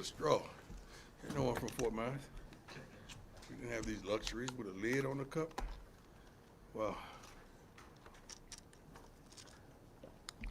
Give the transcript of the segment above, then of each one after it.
with a straw. Ain't no one from Fort Myers. We didn't have these luxuries with a lid on the cup. Wow.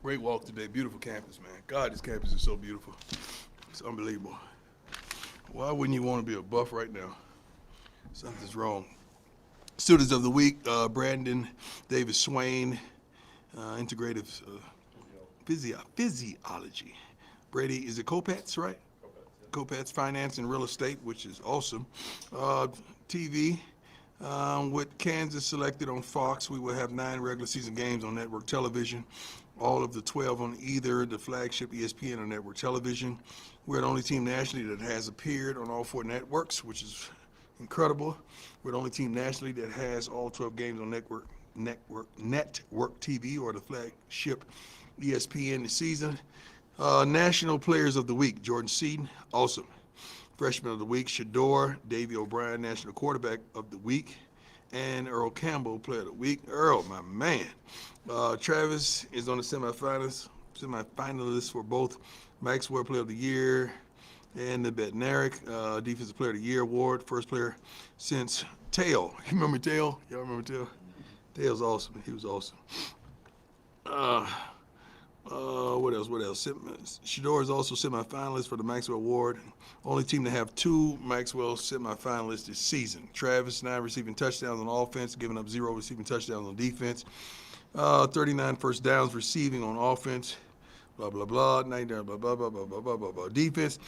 Great walk today. Beautiful campus, man. God, this campus is so beautiful. It's unbelievable. Why wouldn't you want to be a Buff right now? Something's wrong. Students of the week, Brandon Davis Swain, integrative physiology. Brady, is it Copats, right? Copats Finance and Real Estate, which is awesome. TV, with Kansas selected on Fox, we will have 9 regular season games on network television. All of the 12 on either the flagship ESPN or network television. We're the only team nationally that has appeared on all 4 networks, which is incredible. We're the only team nationally that has all 12 games on network TV or the flagship ESPN this season. National Players of the Week, Jordan Seaton, awesome. Freshman of the Week, Shador Davey O'Brien, National Quarterback of the Week, and Earl Campbell, Player of the Week. Earl, my man. Travis is on the semifinalists for both Maxwell Player of the Year and the Bednarik Defensive Player of the Year award. First player since Tail. You remember Tail? Y'all remember Tail? Tail's awesome. He was awesome. What else? Shador is also semifinalist for the Maxwell Award. Only team to have 2 Maxwell semifinalists this season. Travis, 9 receiving touchdowns on offense, giving up 0 receiving touchdowns on defense. 39 first downs receiving on offense. Blah, blah, blah. 90, blah, blah, blah, blah, blah, blah, blah, blah. Defense,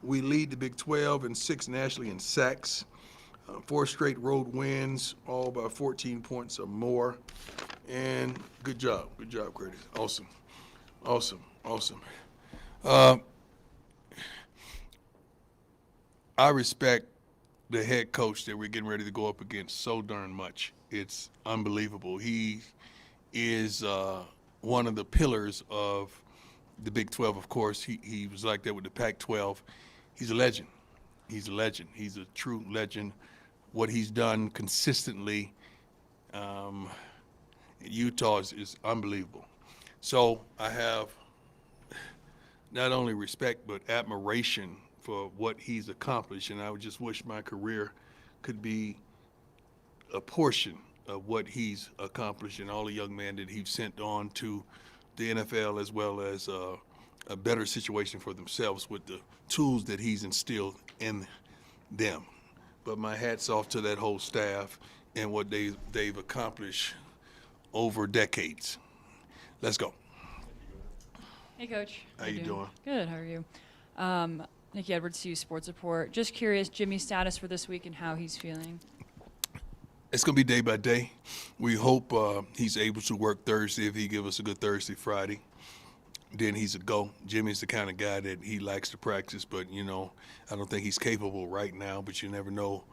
we lead the Big 12 and 6 nationally in sacks. 4 straight road wins, all by 14 points or more. And good job, Curtis. Awesome. I respect the head coach that we're getting ready to go up against so darn much. It's unbelievable. He is one of the pillars of the Big 12, of course. He was like that with the Pac-12. He's a legend. He's a true legend. What he's done consistently in Utah is unbelievable. So I have not only respect but admiration for what he's accomplished, and I would just wish my career could be a portion of what he's accomplished and all the young men that he's sent on to the NFL, as well as a better situation for themselves with the tools that he's instilled in them. But my hat's off to that whole staff and what they've accomplished over decades. Let's go. Hey, Coach. How you doing? Good. How are you? Nikki Edwards, CU Sports Report. Just curious, Jimmy's status for this week and how he's feeling. It's going to be day by day. We hope he's able to work Thursday. If he give us a good Thursday, Friday, then he's a go. Jimmy's the kind of guy that he likes to practice, but, I don't think he's capable right now, but you never know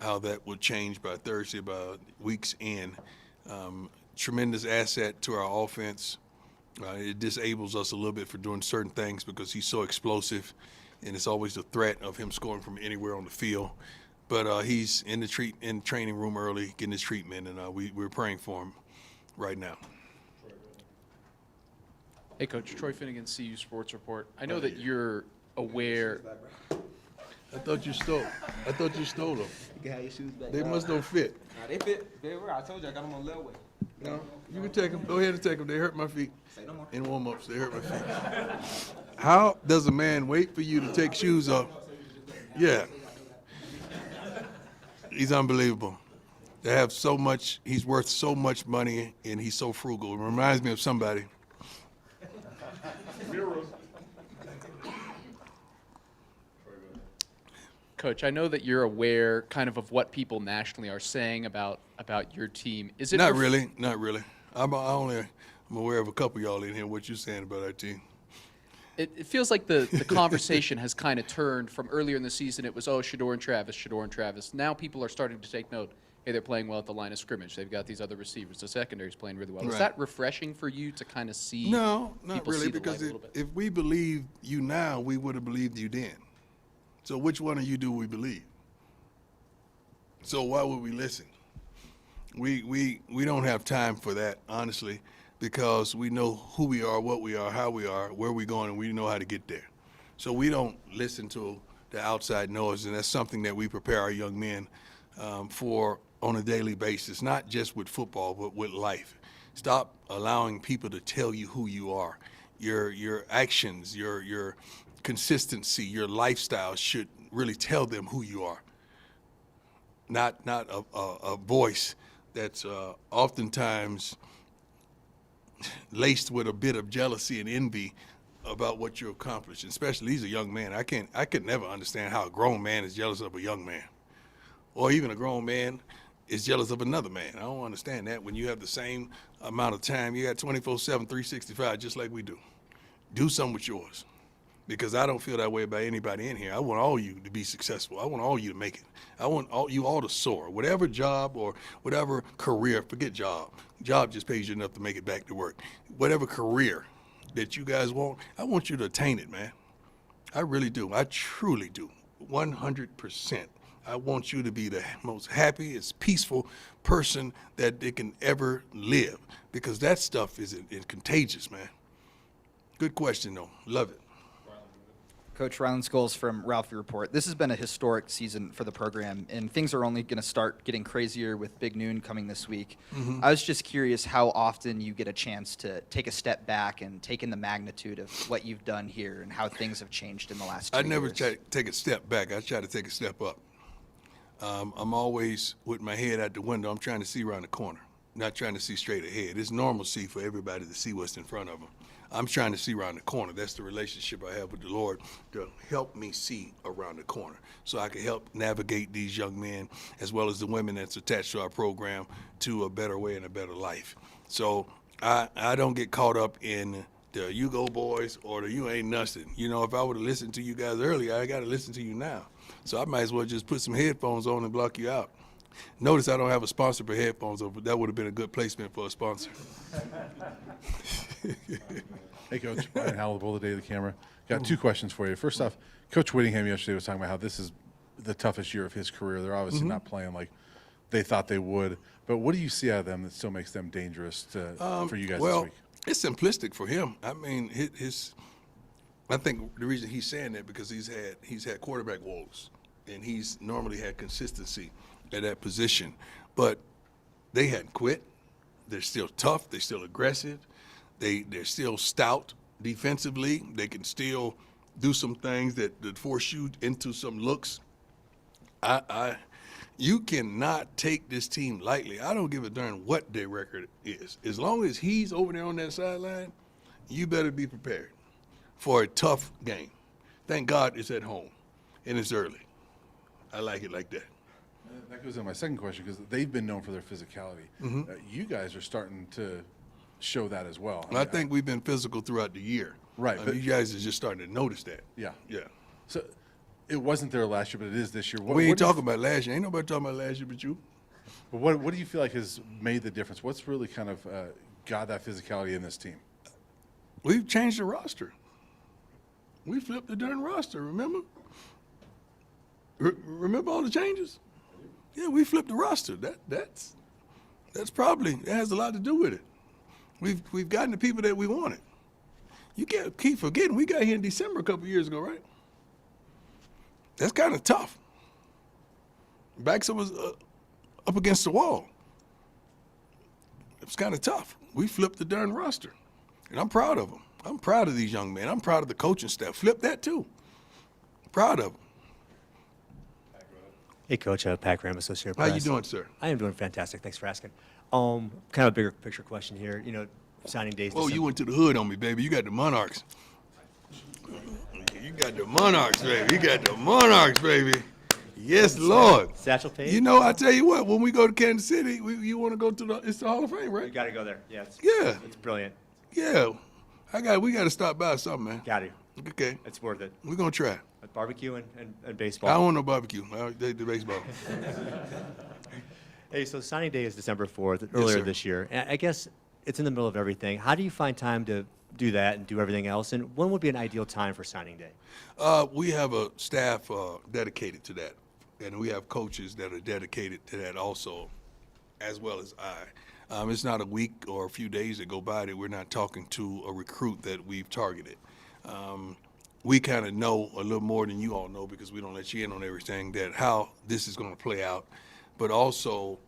how that will change by Thursday, by week's end. Tremendous asset to our offense. It disables us a little bit for doing certain things because he's so explosive, and it's always the threat of him scoring from anywhere on the field. But he's in the training room early, getting his treatment, and we're praying for him right now. Hey, Coach. Troy Finnegan, CU Sports Report. I know that you're aware. I thought you stole them. You can have your shoes back. They must don't fit. Nah, they fit. They were. I told you I got them on layaway. No, you can take them. Go ahead and take them. They hurt my feet. Say no more. In warm-ups, they hurt my feet. How does a man wait for you to take shoes off? Yeah. He's unbelievable. They have so much. He's worth so much money, and he's so frugal. It reminds me of somebody. Coach, I know that you're aware kind of what people nationally are saying about your team. Is it Not really. I'm aware of a couple of y'all in here. What you saying about our team? It feels like the conversation has kind of turned from earlier in the season. It was, Shador and Travis. Now people are starting to take note. Hey, they're playing well at the line of scrimmage. They've got these other receivers. The secondary's playing really well. Right. Is that refreshing for you to kind of see? No, not people really, see the because light a little bit? if we believe you now, we would have believed you then. So which one of you do we believe? So why would we listen? We don't have time for that, honestly, because we know who we are, what we are, how we are, where we're going, and we know how to get there. So we don't listen to the outside noise, and that's something that we prepare our young men for on a daily basis, not just with football, but with life. Stop allowing people to tell you who you are. Your actions, your consistency, your lifestyle should really tell them who you are. Not a voice that's oftentimes laced with a bit of jealousy and envy about what you accomplish. Especially, he's a young man. I could never understand how a grown man is jealous of a young man, or even a grown man is jealous of another man. I don't understand that when you have the same amount of time. You got 24/7, 365, just like we do. Do something with yours, because I don't feel that way about anybody in here. I want all you to be successful. I want all you to make it. I want you all to soar. Whatever job or whatever career, forget job. Job just pays you enough to make it back to work. Whatever career that you guys want, I want you to attain it, man. I really do. I truly do. 100%. I want you to be the most happiest, peaceful person that they can ever live, because that stuff is contagious, man. Good question, though. Love it. Coach Ryland Scholes from Rivalry Report. This has been a historic season for the program, and things are only going to start getting crazier with Big Noon coming this week. I was just curious how often you get a chance to take a step back and take in the magnitude of what you've done here and how things have changed in the last 2 I years. never try to take a step back. I try to take a step up. I'm always with my head out the window. I'm trying to see around the corner, not trying to see straight ahead. It's normalcy for everybody to see what's in front of them. I'm trying to see around the corner. That's the relationship I have with the Lord, to help me see around the corner so I can help navigate these young men as well as the women that's attached to our program to a better way and a better life. So I don't get caught up in the you go boys or the you ain't nothing. You know, if I would have listened to you guys earlier, I got to listen to you now. So I might as well just put some headphones on and block you out. Notice I don't have a sponsor for headphones, but that would have been a good placement for a sponsor. Hey, Coach. Brian Howell, Boulder Daily Camera. Got 2 questions for you. First off, Coach Whittingham yesterday was talking about how this is the toughest year of his career. They're obviously not playing like they thought they would. But what do you see out of them that still makes them dangerous for you guys this week? It's simplistic for him. I mean, I think the reason he's saying that because he's had quarterback woes, and he's normally had consistency at that position. But they hadn't quit. They're still tough. They're still aggressive. They're still stout defensively. They can still do some things that force you into some looks. You cannot take this team lightly. I don't give a darn what their record is. As long as he's over there on that sideline, you better be prepared for a tough game. Thank God it's at home and it's early. I like it like that. That goes into my second question, because they've been known for their physicality. You guys are starting to show that as well. I think we've been physical throughout the year. Right, but you guys are just starting to notice that. Yeah. Yeah. So it wasn't there last year, but it is this year. We ain't talking about last year. Ain't nobody talking about last year but you. But what do you feel like has made the difference? What's really kind of got that physicality in this team? We've changed the roster. We flipped the darn roster, remember? Remember all the changes? Yeah, we flipped the roster. That's probably, that has a lot to do with it. We've gotten the people that we wanted. You can't keep forgetting, we got here in December a couple years ago, right? That's kind of tough. Backs was up against the wall. It was kind of tough. We flipped the darn roster, and I'm proud of them. I'm proud of these young men. I'm proud of the coaching staff. Flip that too. Proud of them. Hey, Coach, Pat Graham, Associated How Press. you doing, sir? I am doing fantastic. Thanks for asking. Kind of a bigger picture question here. You know, signing days. Oh, you went to the hood on me, baby. You got the Monarchs. You got the Monarchs, baby. You got the Monarchs, baby. Yes, Lord. Satchel paid? You know, I tell you what, when we go to Kansas City, you want to go to it's the Hall of Fame, You right? got to go there. Yeah. Yeah. It's brilliant. Yeah. We got to stop by something, man. Got to. Okay. It's worth it. We're going to try. Barbecue and I baseball. don't want no barbecue. I do baseball. Hey, so signing day is December 4th, earlier sir. this year. And I guess it's in the middle of everything. How do you find time to do that and do everything else? And when would be an ideal time for signing day? We have a staff dedicated to that, and we have coaches that are dedicated to that also, as well as I. It's not a week or a few days that go by that we're not talking to a recruit that we've targeted. we kind of know a little more than you all know because we don't let you in on everything, that how this is going to play out. But also,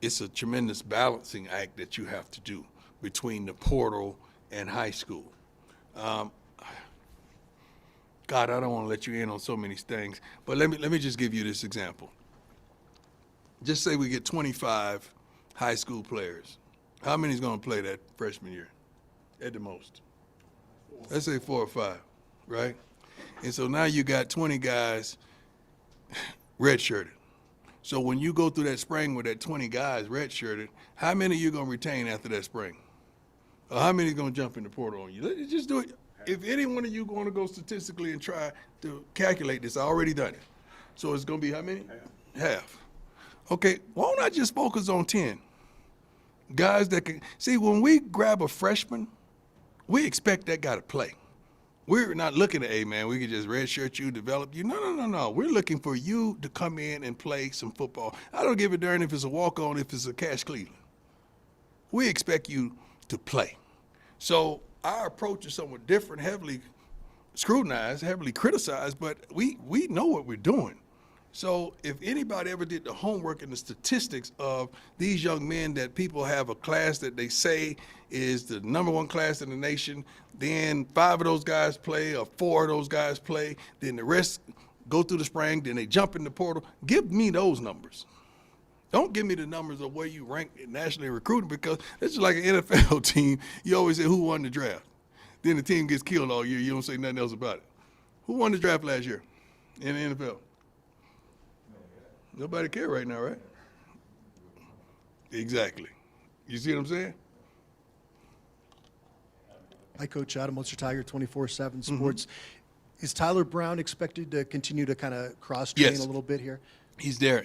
it's a tremendous balancing act that you have to do between the portal and high school. God, I don't want to let you in on so many things, but let me just give you this example. Just say we get 25 high school players. How many is going to play that freshman year at the most? Let's say 4 or 5, right? And so now you got 20 guys redshirted. So when you go through that spring with that 20 guys redshirted, how many are you going to retain after that spring? Or how many are going to jump in the portal on you? Let's just do it. If any one of you going to go statistically and try to calculate this, I already done it. So it's going to be how many? Half. Okay, why don't I just focus on 10? Guys that can, see, when we grab a freshman, we expect that guy to play. We're not looking at, hey, man, we can just redshirt you, develop you. No. We're looking for you to come in and play some football. I don't give a darn if it's a walk-on, if it's a Cash Cleveland. We expect you to play. So our approach is somewhat different, heavily scrutinized, heavily criticized, but we know what we're doing. So if anybody ever did the homework and the statistics of these young men, that people have a class that they say is the #1 class in the nation, then 5 of those guys play or 4 of those guys play, then the rest go through the spring, then they jump in the portal. Give me those numbers. Don't give me the numbers of where you rank nationally in recruiting, because it's just like an NFL team. You always say who won the draft. Then the team gets killed all year. You don't say nothing else about it. Who won the draft last year in the NFL? Nobody care right now, right? Exactly. You see what I'm saying? Hi, Coach Adam, Ulster Tiger, 24/7 Sports. Is Tyler Brown expected to continue to kind of cross-train Yes. a little bit here? He's there.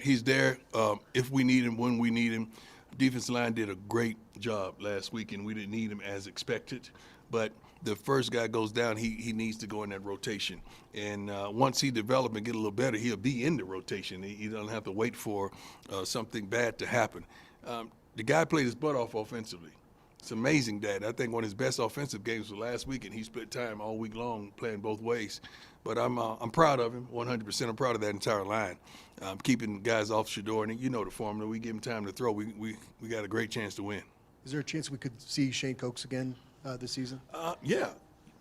If we need him, when we need him. Defensive line did a great job last week, and we didn't need him as expected. But the first guy goes down, he needs to go in that rotation. And once he develops and get a little better, he'll be in the rotation. He doesn't have to wait for something bad to happen. The guy played his butt off offensively. It's amazing that. I think one of his best offensive games was last week, and he split time all week long playing both ways. But I'm proud of him, 100%. I'm proud of that entire line. Keeping guys off Shador, and you know the formula. We give him time to throw. We got a great chance to win. Is there a chance we could see Shane Cokes again this season? Yeah,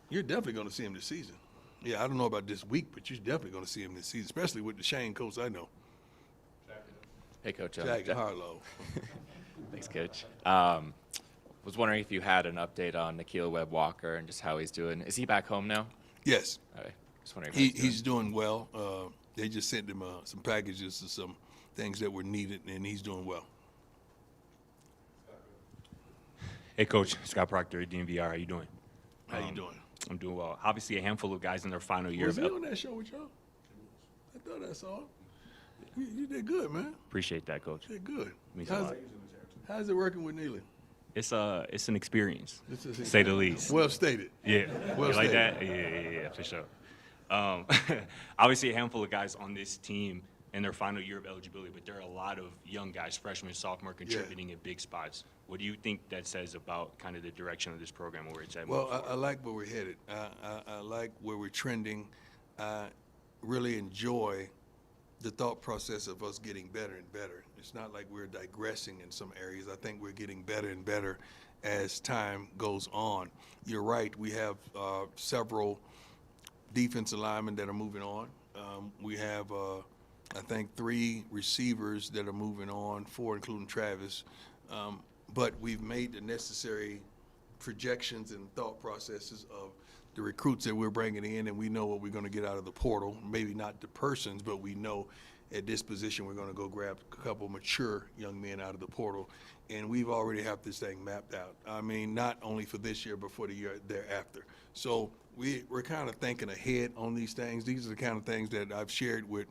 you're definitely going to see him this season. Yeah, I don't know about this week, but you're definitely going to see him this season, especially with the Shane coach I know, Hey, Coach. Jack Harlow. Thanks, Coach. Was wondering if you had an update on Nikhil Webb-Walker and just how he's doing. Is he back home now? Yes, Okay. Just wondering if he's doing well. They just sent him some packages and some things that were needed, and he's doing well. Hey, Coach. Scott Proctor, DNVR. How you doing? How you doing? I'm doing well. Obviously, a handful of guys in their final year. Was he on that show with y'all? I thought I saw him. You did good, man. Appreciate that, Coach. You did good. Means a lot. How's it working with Neely? It's an experience, It's a- to say the least. Well stated. Yeah. Well You like stated. that? Yeah, for sure. Obviously, a handful of guys on this team in their final year of eligibility, but there are a lot of young guys, freshmen, sophomore, contributing in big spots. What do you think that says about kind of the direction of this program and where it's at? Well, I like where we're headed. I like where we're trending. I really enjoy the thought process of us getting better and better. It's not like we're digressing in some areas. I think we're getting better and better as time goes on. You're right. We have several defensive linemen that are moving on. We have, I think, 3 receivers that are moving on, 4 including Travis. But we've made the necessary projections and thought processes of the recruits that we're bringing in, and we know what we're going to get out of the portal. Maybe not the persons, but we know at this position we're going to go grab a couple mature young men out of the portal, and we've already have this thing mapped out. I mean, not only for this year, but for the year thereafter. So we're kind of thinking ahead on these things. These are the kind of things that I've shared with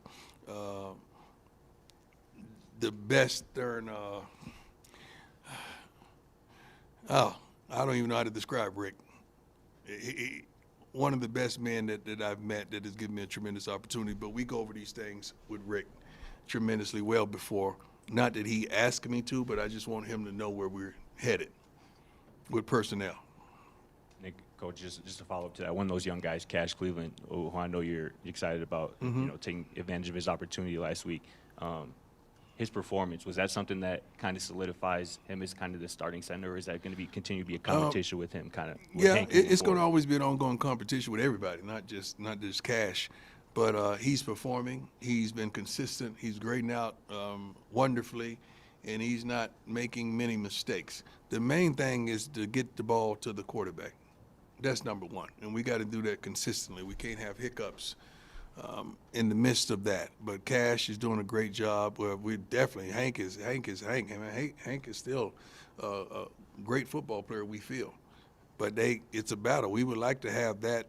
the best I don't even know how to describe Rick. One of the best men that I've met that has given me a tremendous opportunity, but we go over these things with Rick tremendously well before. Not that he asked me to, but I just want him to know where we're headed with personnel. Nick, Coach, just to follow up to that, one of those young guys, Cash Cleveland, who I know you're excited about, taking advantage of his opportunity last week. His performance, was that something that kind of solidifies him as kind of the starting center, or is that going to continue to be a competition with him kind of? Yeah, it's going to always be an ongoing competition with everybody, not just Cash. But he's performing. He's been consistent. He's grading out wonderfully, and he's not making many mistakes. The main thing is to get the ball to the quarterback. That's number one, and we got to do that consistently. We can't have hiccups in the midst of that. But Cash is doing a great job. Well, we definitely Hank is Hank. I mean, Hank is still a great football player. We feel, but it's a battle. We would like to have that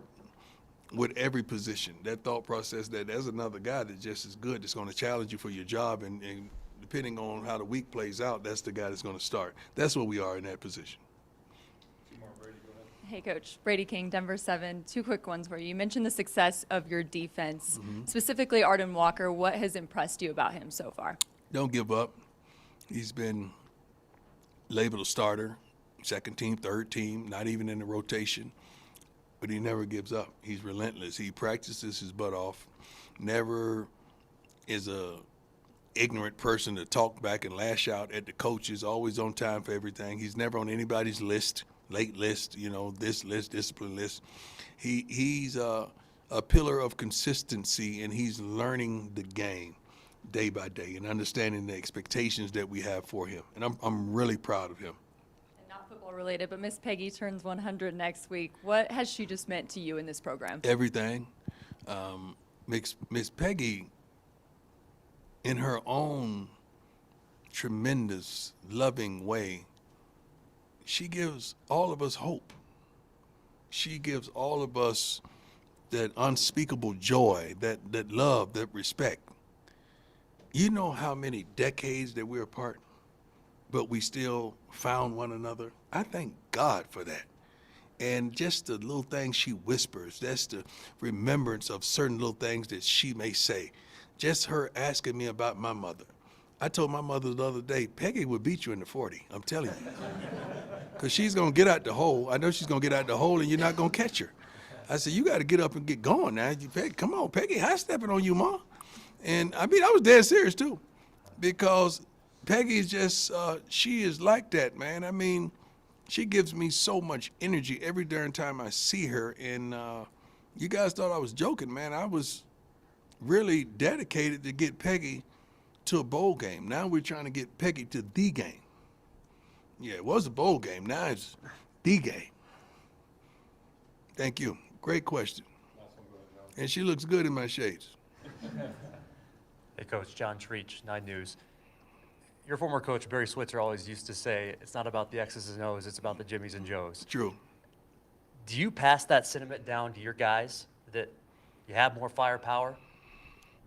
with every position. That thought process that there's another guy that's just as good that's going to challenge you for your job, and depending on how the week plays out, that's the guy that's going to start. That's what we are in that position. Hey, Coach. Brady King, Denver 7. Two quick ones for you. You mentioned the success of your defense, specifically Arden Walker. What has impressed you about him so far? Don't give up. He's been labeled a starter, second team, third team, not even in the rotation, but he never gives up. He's relentless. He practices his butt off, never is a ignorant person to talk back and lash out at the coaches, always on time for everything. He's never on anybody's list. Late list, this list, discipline list. He's a pillar of consistency, and he's learning the game day by day and understanding the expectations that we have for him. And I'm really proud of him. And not football related, but Miss Peggy turns 100 next week. What has she just meant to you in this program? Everything. Miss Peggy, in her own tremendous, loving way, she gives all of us hope. She gives all of us that unspeakable joy, that love, that respect. You know how many decades that we're apart, but we still found one another? I thank God for that. And just the little things she whispers, that's the remembrance of certain little things that she may say. Just her asking me about my mother. I told my mother the other day, Peggy would beat you in the 40, I'm telling you. Because she's going to get out the hole. I know she's going to get out the hole, and you're not going to catch her. I said, you got to get up and get going now. Come on, Peggy, high stepping on you, Ma. And I was dead serious, too, because Peggy's just, she is like that, man. I mean, she gives me so much energy every darn time I see her. And you guys thought I was joking, man. I was really dedicated to get Peggy to a bowl game. Now we're trying to get Peggy to the game. Yeah, it was a bowl game. Now it's the game. Thank you. Great question. And she looks good in my shades. Hey, Coach. John Treach, 9 News. Your former coach, Barry Switzer, always used to say, it's not about the X's and O's, it's about the Jimmies and Joes. True. Do you pass that sentiment down to your guys, that you have more firepower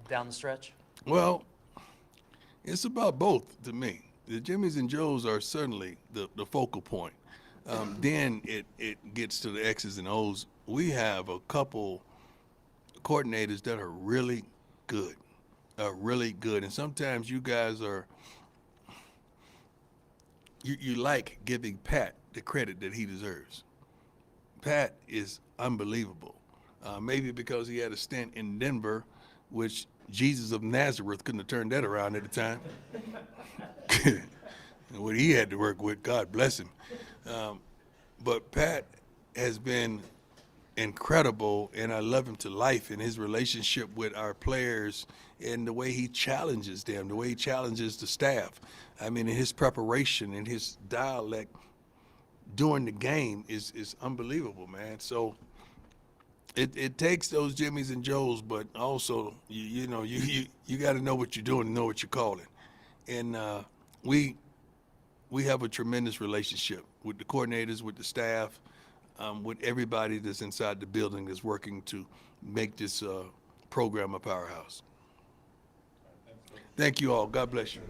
down the stretch? Well, it's about both to me. The Jimmies and Joes are certainly the focal point. Then it gets to the X's and O's. We have a couple coordinators that are really good, And sometimes you guys are, you like giving Pat the credit that he deserves. Pat is unbelievable. Maybe because he had a stint in Denver, which Jesus of Nazareth couldn't have turned that around at the time. And what he had to work with, God bless him. But Pat has been incredible, and I love him to life in his relationship with our players and the way he challenges them, the way he challenges the staff. I mean, in his preparation and his dialect during the game is unbelievable, man. So it takes those Jimmies and Joes, but also you got to know what you're doing and know what you're calling. And we have a tremendous relationship with the coordinators, with the staff, with everybody that's inside the building that's working to make this program a powerhouse. Thank you all. God bless you.